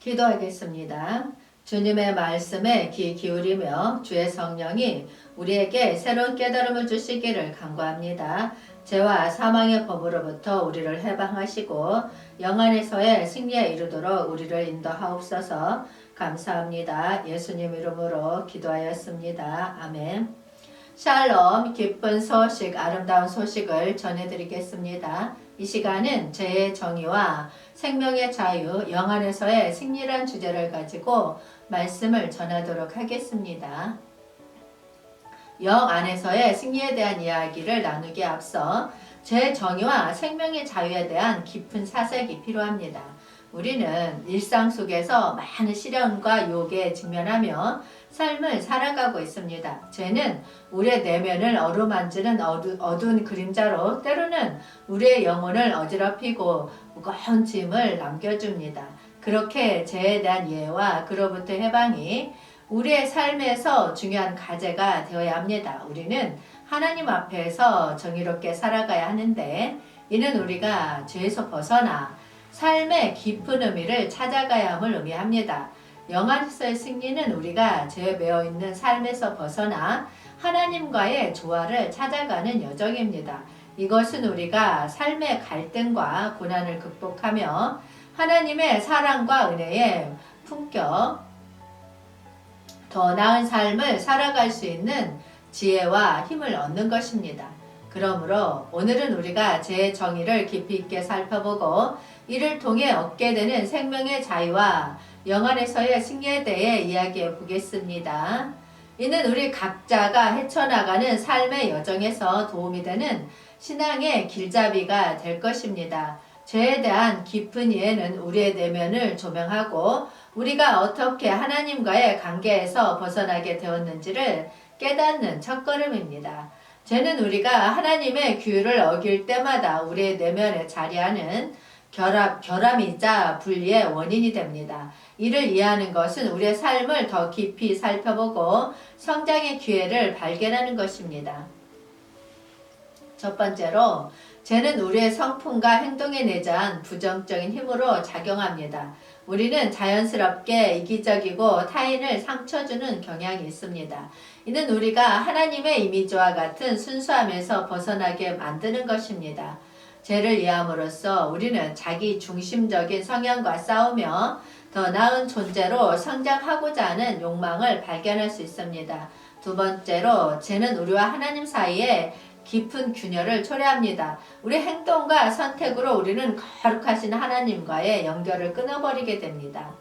기도하겠습니다. 주님의 말씀에 귀 기울이며 주의 성령이 우리에게 새로운 깨달음을 주시기를 간구합니다. 죄와 사망의 법으로부터 우리를 해방하시고 영안에서의 승리에 이르도록 우리를 인도하옵소서. 감사합니다. 예수님 이름으로 기도하였습니다. 아멘. 샬롬, 기쁜 소식, 아름다운 소식을 전해드리겠습니다. 이 시간은 죄의 정의와 생명의 자유, 영안에서의 승리란 주제를 가지고 말씀을 전하도록 하겠습니다. 영 안에서의 승리에 대한 이야기를 나누기에 앞서 죄의 정의와 생명의 자유에 대한 깊은 사색이 필요합니다. 우리는 일상 속에서 많은 시련과 유혹에 직면하며 삶을 살아가고 있습니다. 죄는 우리의 내면을 어루만지는 어두운 그림자로 때로는 우리의 영혼을 어지럽히고 무거운 짐을 남겨줍니다. 그렇게 죄에 대한 이해와 그로부터 해방이 우리의 삶에서 중요한 과제가 되어야 합니다. 우리는 하나님 앞에서 정의롭게 살아가야 하는데 이는 우리가 죄에서 벗어나 삶의 깊은 의미를 찾아가야 함을 의미합니다. 영안에서의 승리는 우리가 죄에 매어있는 삶에서 벗어나 하나님과의 조화를 찾아가는 여정입니다. 이것은 우리가 삶의 갈등과 고난을 극복하며 하나님의 사랑과 은혜에 품격, 더 나은 삶을 살아갈 수 있는 지혜와 힘을 얻는 것입니다. 그러므로 오늘은 우리가 죄의 정의를 깊이 있게 살펴보고 이를 통해 얻게 되는 생명의 자유와 영안에서의 승리에 대해 이야기해 보겠습니다. 이는 우리 각자가 헤쳐나가는 삶의 여정에서 도움이 되는 신앙의 길잡이가 될 것입니다. 죄에 대한 깊은 이해는 우리의 내면을 조명하고 우리가 어떻게 하나님과의 관계에서 벗어나게 되었는지를 깨닫는 첫걸음입니다. 죄는 우리가 하나님의 규율을 어길 때마다 우리의 내면에 자리하는 결함이자 분리의 원인이 됩니다. 이를 이해하는 것은 우리의 삶을 더 깊이 살펴보고 성장의 기회를 발견하는 것입니다. 첫 번째로, 죄는 우리의 성품과 행동에 내재한 부정적인 힘으로 작용합니다. 우리는 자연스럽게 이기적이고 타인을 상처 주는 경향이 있습니다. 이는 우리가 하나님의 이미지와 같은 순수함에서 벗어나게 만드는 것입니다. 죄를 이해함으로써 우리는 자기 중심적인 성향과 싸우며 더 나은 존재로 성장하고자 하는 욕망을 발견할 수 있습니다. 두 번째로, 죄는 우리와 하나님 사이에 깊은 균열을 초래합니다. 우리 행동과 선택으로 우리는 거룩하신 하나님과의 연결을 끊어버리게 됩니다.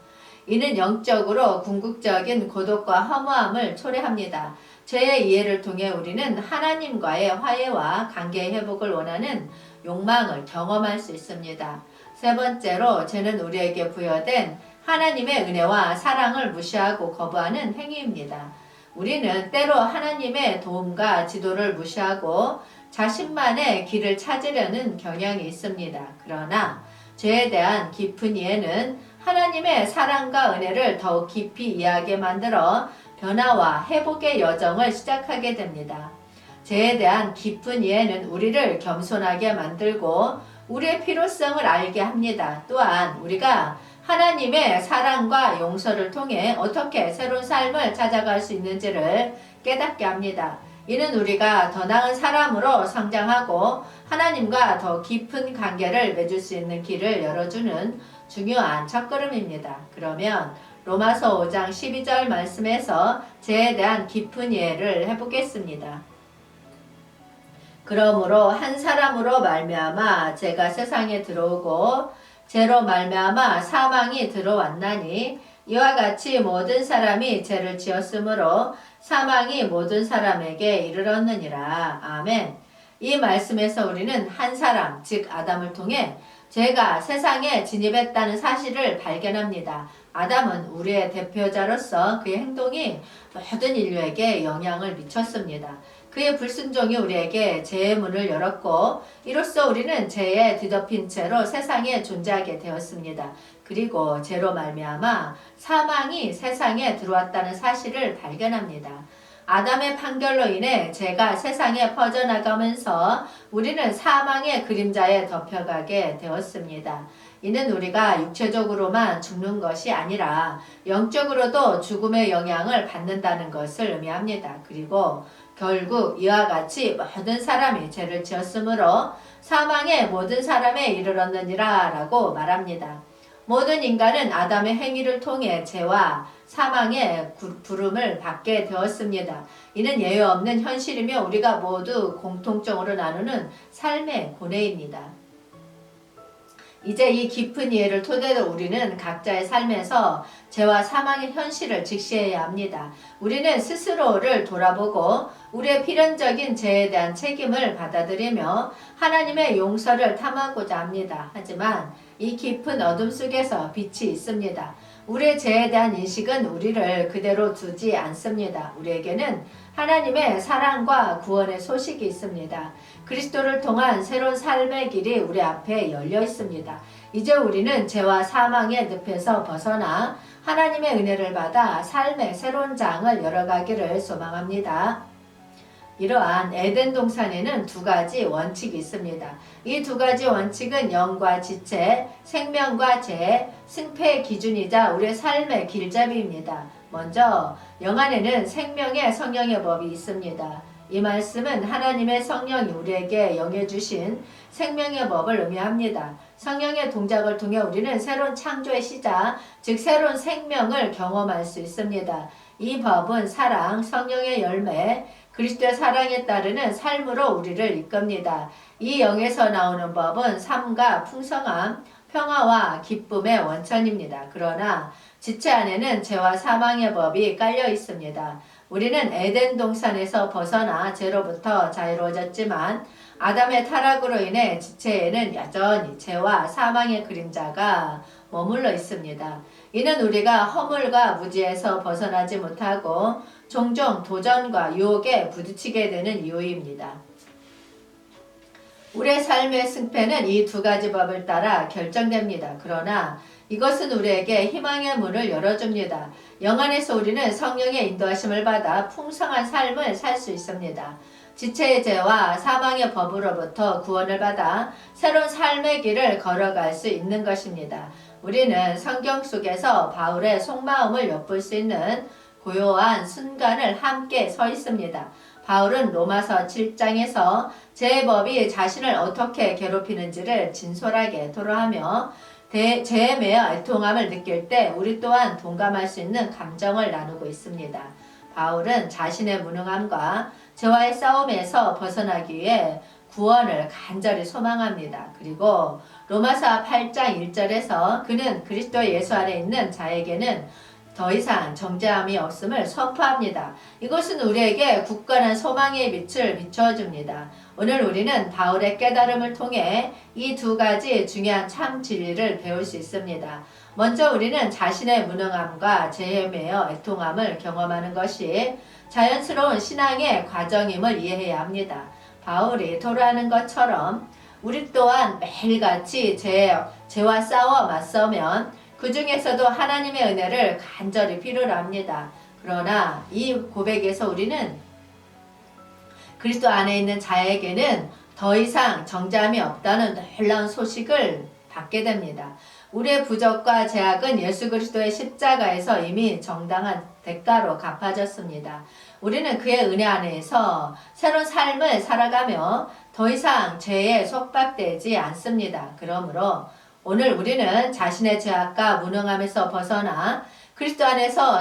이는 영적으로 궁극적인 고독과 허무함을 초래합니다. 죄의 이해를 통해 우리는 하나님과의 화해와 관계의 회복을 원하는 욕망을 경험할 수 있습니다. 세 번째로, 죄는 우리에게 부여된 하나님의 은혜와 사랑을 무시하고 거부하는 행위입니다. 우리는 때로 하나님의 도움과 지도를 무시하고 자신만의 길을 찾으려는 경향이 있습니다. 그러나 죄에 대한 깊은 이해는 하나님의 사랑과 은혜를 더욱 깊이 이해하게 만들어 변화와 회복의 여정을 시작하게 됩니다. 죄에 대한 깊은 이해는 우리를 겸손하게 만들고 우리의 필요성을 알게 합니다. 또한 우리가 하나님의 사랑과 용서를 통해 어떻게 새로운 삶을 찾아갈 수 있는지를 깨닫게 합니다. 이는 우리가 더 나은 사람으로 성장하고 하나님과 더 깊은 관계를 맺을 수 있는 길을 열어주는 중요한 첫걸음입니다. 그러면 로마서 5장 12절 말씀에서 죄에 대한 깊은 이해를 해보겠습니다. 그러므로 한 사람으로 말미암아 죄가 세상에 들어오고 죄로 말미암아 사망이 들어왔나니 이와 같이 모든 사람이 죄를 지었으므로 사망이 모든 사람에게 이르렀느니라. 아멘. 이 말씀에서 우리는 한 사람, 즉 아담을 통해 죄가 세상에 진입했다는 사실을 발견합니다. 아담은 우리의 대표자로서 그의 행동이 모든 인류에게 영향을 미쳤습니다. 그의 불순종이 우리에게 죄의 문을 열었고 이로써 우리는 죄에 뒤덮인 채로 세상에 존재하게 되었습니다. 그리고 죄로 말미암아 사망이 세상에 들어왔다는 사실을 발견합니다. 아담의 판결로 인해 죄가 세상에 퍼져나가면서 우리는 사망의 그림자에 덮여가게 되었습니다. 이는 우리가 육체적으로만 죽는 것이 아니라 영적으로도 죽음의 영향을 받는다는 것을 의미합니다. 그리고 결국 이와 같이 모든 사람이 죄를 지었으므로 사망에 모든 사람에 이르렀느니라 라고 말합니다. 모든 인간은 아담의 행위를 통해 죄와 사망의 부름을 받게 되었습니다. 이는 예외 없는 현실이며 우리가 모두 공통적으로 나누는 삶의 고뇌입니다. 이제 이 깊은 이해를 토대로 우리는 각자의 삶에서 죄와 사망의 현실을 직시해야 합니다. 우리는 스스로를 돌아보고 우리의 필연적인 죄에 대한 책임을 받아들이며 하나님의 용서를 탐하고자 합니다. 하지만 이 깊은 어둠 속에서 빛이 있습니다. 우리의 죄에 대한 인식은 우리를 그대로 두지 않습니다. 우리에게는 하나님의 사랑과 구원의 소식이 있습니다. 그리스도를 통한 새로운 삶의 길이 우리 앞에 열려 있습니다. 이제 우리는 죄와 사망의 늪에서 벗어나 하나님의 은혜를 받아 삶의 새로운 장을 열어가기를 소망합니다. 이러한 에덴 동산에는 두 가지 원칙이 있습니다. 이 두 가지 원칙은 영과 지체, 생명과 죄, 승패의 기준이자 우리의 삶의 길잡이입니다. 먼저 영 안에는 생명의 성령의 법이 있습니다. 이 말씀은 하나님의 성령이 우리에게 영해 주신 생명의 법을 의미합니다. 성령의 동작을 통해 우리는 새로운 창조의 시작, 즉 새로운 생명을 경험할 수 있습니다. 이 법은 사랑, 성령의 열매, 그리스도의 사랑에 따르는 삶으로 우리를 이끕니다. 이 영에서 나오는 법은 삶과 풍성함, 평화와 기쁨의 원천입니다. 그러나 지체 안에는 죄와 사망의 법이 깔려 있습니다. 우리는 에덴 동산에서 벗어나 죄로부터 자유로워졌지만 아담의 타락으로 인해 지체에는 여전히 죄와 사망의 그림자가 머물러 있습니다. 이는 우리가 허물과 무지에서 벗어나지 못하고 종종 도전과 유혹에 부딪히게 되는 이유입니다. 우리의 삶의 승패는 이 두 가지 법을 따라 결정됩니다. 그러나 이것은 우리에게 희망의 문을 열어줍니다. 영 안에서 우리는 성령의 인도하심을 받아 풍성한 삶을 살 수 있습니다. 지체의 죄와 사망의 법으로부터 구원을 받아 새로운 삶의 길을 걸어갈 수 있는 것입니다. 우리는 성경 속에서 바울의 속마음을 엿볼 수 있는 고요한 순간을 함께 서 있습니다. 바울은 로마서 7장에서 죄의 법이 자신을 어떻게 괴롭히는지를 진솔하게 토로하며 죄에 매여 애통함을 느낄 때 우리 또한 동감할 수 있는 감정을 나누고 있습니다. 바울은 자신의 무능함과 죄와의 싸움에서 벗어나기 위해 구원을 간절히 소망합니다. 그리고 로마서 8장 1절에서 그는 그리스도 예수 안에 있는 자에게는 더 이상 정죄함이 없음을 선포합니다. 이것은 우리에게 굳건한 소망의 빛을 비춰줍니다. 오늘 우리는 바울의 깨달음을 통해 이 두 가지 중요한 참 진리를 배울 수 있습니다. 먼저 우리는 자신의 무능함과 죄에 매여 애통함을 경험하는 것이 자연스러운 신앙의 과정임을 이해해야 합니다. 바울이 토로하는 것처럼 우리 또한 매일같이 죄와 싸워 맞서면 그 중에서도 하나님의 은혜를 간절히 필요로 합니다. 그러나 이 고백에서 우리는 그리스도 안에 있는 자에게는 더 이상 정죄함이 없다는 놀라운 소식을 받게 됩니다. 우리의 부족과 죄악은 예수 그리스도의 십자가에서 이미 정당한 대가로 갚아졌습니다. 우리는 그의 은혜 안에서 새로운 삶을 살아가며 더 이상 죄에 속박되지 않습니다. 그러므로 오늘 우리는 자신의 죄악과 무능함에서 벗어나 그리스도 안에서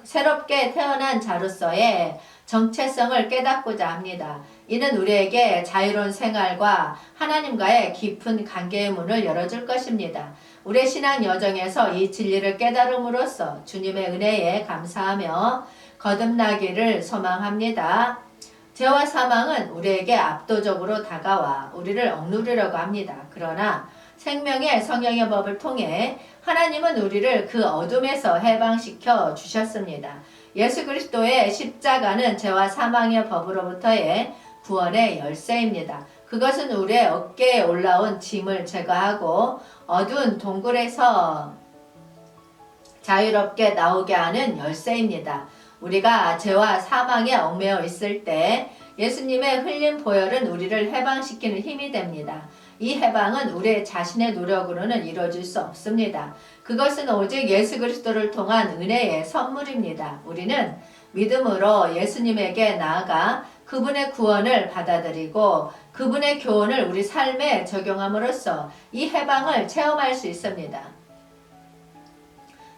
새롭게 태어난 자로서의 정체성을 깨닫고자 합니다. 이는 우리에게 자유로운 생활과 하나님과의 깊은 관계의 문을 열어줄 것입니다. 우리의 신앙 여정에서 이 진리를 깨달음으로써 주님의 은혜에 감사하며 거듭나기를 소망합니다. 죄와 사망은 우리에게 압도적으로 다가와 우리를 억누르려고 합니다. 그러나 생명의 성령의 법을 통해 하나님은 우리를 그 어둠에서 해방시켜 주셨습니다. 예수 그리스도의 십자가는 죄와 사망의 법으로부터의 구원의 열쇠입니다. 그것은 우리의 어깨에 올라온 짐을 제거하고 어두운 동굴에서 자유롭게 나오게 하는 열쇠입니다. 우리가 죄와 사망에 얽매여 있을 때 예수님의 흘린 보혈은 우리를 해방시키는 힘이 됩니다. 이 해방은 우리 자신의 노력으로는 이루어질 수 없습니다. 그것은 오직 예수 그리스도를 통한 은혜의 선물입니다. 우리는 믿음으로 예수님에게 나아가 그분의 구원을 받아들이고 그분의 교훈을 우리 삶에 적용함으로써 이 해방을 체험할 수 있습니다.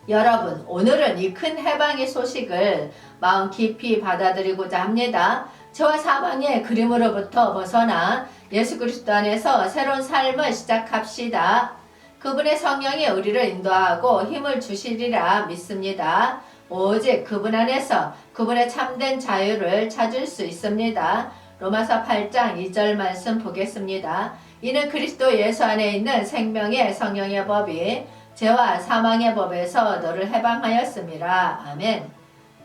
여러분, 오늘은 이 큰 해방의 소식을 마음 깊이 받아들이고자 합니다. 죄와 사망의 그림으로부터 벗어나 예수 그리스도 안에서 새로운 삶을 시작합시다. 그분의 성령이 우리를 인도하고 힘을 주시리라 믿습니다. 오직 그분 안에서 그분의 참된 자유를 찾을 수 있습니다. 로마서 8장 2절 말씀 보겠습니다. 이는 그리스도 예수 안에 있는 생명의 성령의 법이 죄와 사망의 법에서 너를 해방하였음이라. 아멘.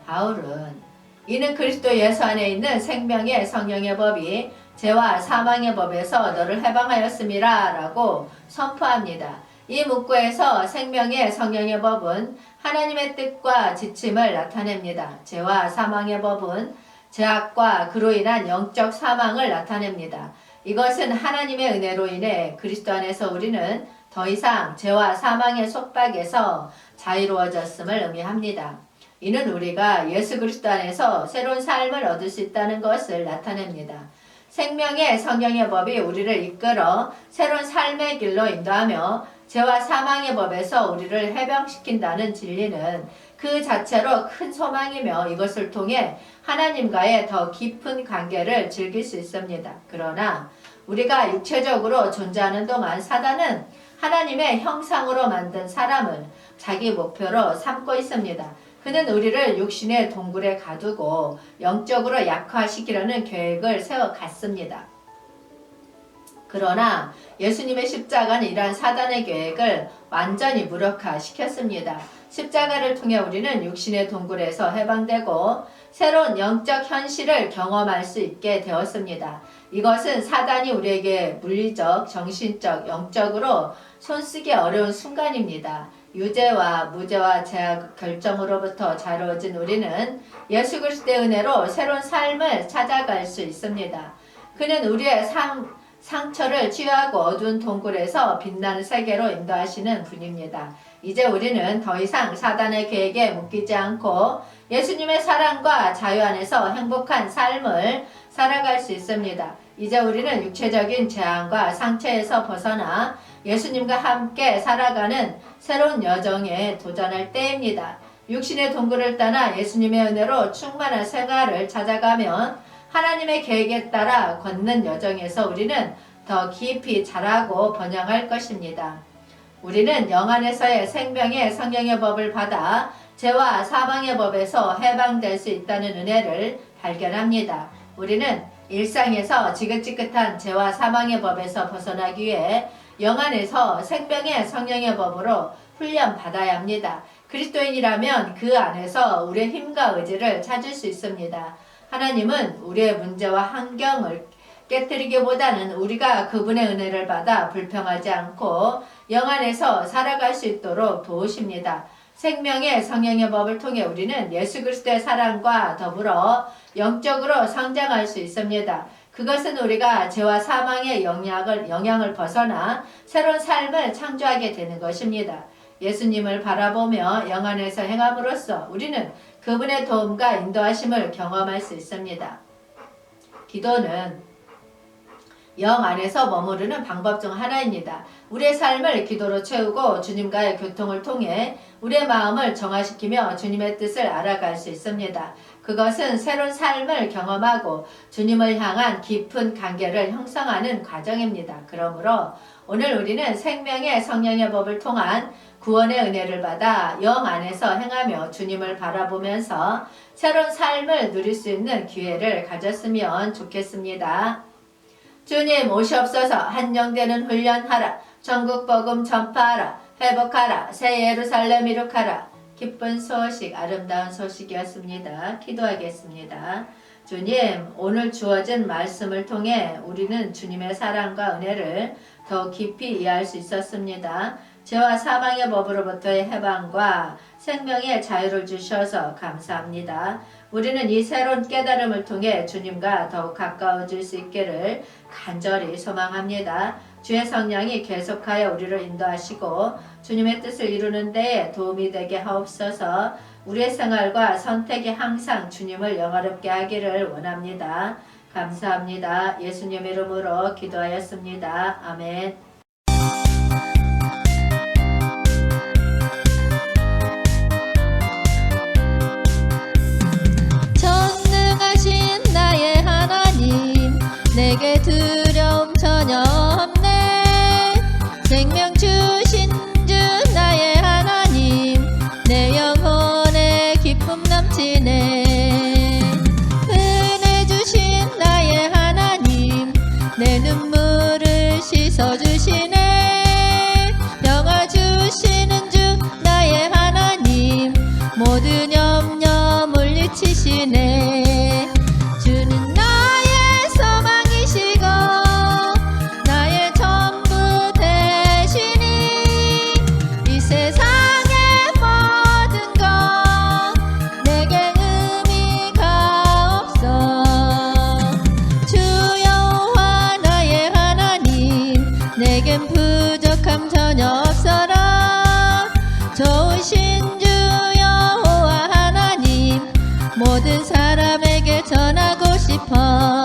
바울은 이는 그리스도 예수 안에 있는 생명의 성령의 법이 죄와 사망의 법에서 너를 해방하였음이라 라고 선포합니다. 이 문구에서 생명의 성령의 법은 하나님의 뜻과 지침을 나타냅니다. 죄와 사망의 법은 죄악과 그로 인한 영적 사망을 나타냅니다. 이것은 하나님의 은혜로 인해 그리스도 안에서 우리는 더 이상 죄와 사망의 속박에서 자유로워졌음을 의미합니다. 이는 우리가 예수 그리스도 안에서 새로운 삶을 얻을 수 있다는 것을 나타냅니다. 생명의 성령의 법이 우리를 이끌어 새로운 삶의 길로 인도하며 죄와 사망의 법에서 우리를 해방시킨다는 진리는 그 자체로 큰 소망이며 이것을 통해 하나님과의 더 깊은 관계를 즐길 수 있습니다. 그러나 우리가 육체적으로 존재하는 동안 사단은 하나님의 형상으로 만든 사람을 자기 목표로 삼고 있습니다. 그는 우리를 육신의 동굴에 가두고 영적으로 약화시키려는 계획을 세워갔습니다. 그러나 예수님의 십자가는 이러한 사단의 계획을 완전히 무력화시켰습니다. 십자가를 통해 우리는 육신의 동굴에서 해방되고 새로운 영적 현실을 경험할 수 있게 되었습니다. 이것은 사단이 우리에게 물리적, 정신적, 영적으로 손쓰기 어려운 순간입니다. 유죄와 무죄와 죄악 결정으로부터 자유로워진 우리는 예수 그리스도의 은혜로 새로운 삶을 찾아갈 수 있습니다. 그는 우리의 상처를 치유하고 어두운 동굴에서 빛나는 세계로 인도하시는 분입니다. 이제 우리는 더 이상 사단의 계획에 묶이지 않고 예수님의 사랑과 자유 안에서 행복한 삶을 살아갈 수 있습니다. 이제 우리는 육체적인 재앙과 상처에서 벗어나 예수님과 함께 살아가는 새로운 여정에 도전할 때입니다. 육신의 동굴을 떠나 예수님의 은혜로 충만한 생활을 찾아가면 하나님의 계획에 따라 걷는 여정에서 우리는 더 깊이 자라고 번영할 것입니다. 우리는 영 안에서의 생명의 성령의 법을 받아 죄와 사망의 법에서 해방될 수 있다는 은혜를 발견합니다. 우리는 일상에서 지긋지긋한 죄와 사망의 법에서 벗어나기 위해 영 안에서 생명의 성령의 법으로 훈련받아야 합니다. 그리스도인이라면 그 안에서 우리의 힘과 의지를 찾을 수 있습니다. 하나님은 우리의 문제와 환경을 깨뜨리기보다는 우리가 그분의 은혜를 받아 불평하지 않고 영 안에서 살아갈 수 있도록 도우십니다. 생명의 성령의 법을 통해 우리는 예수 그리스도의 사랑과 더불어 영적으로 성장할 수 있습니다. 그것은 우리가 죄와 사망의 영향을 벗어나 새로운 삶을 창조하게 되는 것입니다. 예수님을 바라보며 영 안에서 행함으로써 우리는 그분의 도움과 인도하심을 경험할 수 있습니다. 기도는 영 안에서 머무르는 방법 중 하나입니다. 우리의 삶을 기도로 채우고 주님과의 교통을 통해 우리의 마음을 정화시키며 주님의 뜻을 알아갈 수 있습니다. 그것은 새로운 삶을 경험하고 주님을 향한 깊은 관계를 형성하는 과정입니다. 그러므로 오늘 우리는 생명의 성령의 법을 통한 구원의 은혜를 받아 영 안에서 행하며 주님을 바라보면서 새로운 삶을 누릴 수 있는 기회를 가졌으면 좋겠습니다. 주님 오시옵소서. 한영되는 훈련하라. 전국 복음 전파하라. 회복하라. 새 예루살렘 이룩하라. 기쁜 소식, 아름다운 소식이었습니다. 기도하겠습니다. 주님, 오늘 주어진 말씀을 통해 우리는 주님의 사랑과 은혜를 더 깊이 이해할 수 있었습니다. 죄와 사망의 법으로부터의 해방과 생명의 자유를 주셔서 감사합니다. 우리는 이 새로운 깨달음을 통해 주님과 더욱 가까워질 수 있기를 간절히 소망합니다. 주의 성령이 계속하여 우리를 인도하시고 주님의 뜻을 이루는 데에 도움이 되게 하옵소서. 우리의 생활과 선택이 항상 주님을 영화롭게 하기를 원합니다. 감사합니다. 예수님 이름으로 기도하였습니다. 아멘. 전능하신 나의 하나님, 내게 두려움 전혀 없네. 생명 주신 주 나의 하나님, 내 영혼에 기쁨 넘치네. 은혜 주신 나의 하나님, 내 눈물을 씻어주시네. 평화 주시는 주 나의 하나님, 모든 염려 물리치시네. 주는 나의 소망이시고 나의 전부 되시니 이 세상의 모든 것 내게 의미가 없어. 주 여호와 나의 하나님, 내겐 부족함 전혀 없어라. 좋으신 주 여호와 하나님, 모든 사람에게 전하고 싶어.